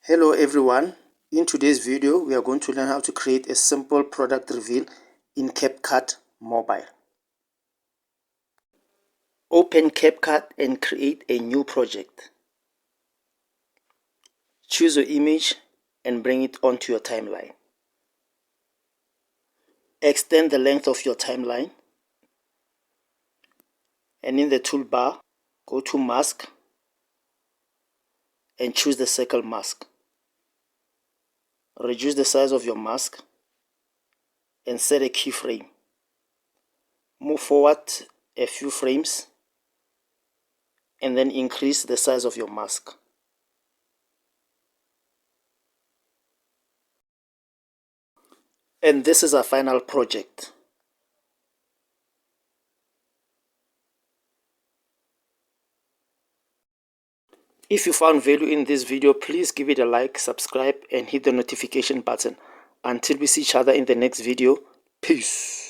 Hello everyone, in today's video we are going to learn how to create a simple product reveal in Capcut mobile. Open Capcut and create a new project. Choose your image and bring it onto your timeline. Extend the length of your timeline and in the toolbar go to mask and choose the circle mask. Reduce the size of your mask and set a keyframe. Move forward a few frames and then increase the size of your mask. And this is our final project. If you found value in this video, please give it a like, subscribe and hit the notification button. Until we see each other in the next video, peace.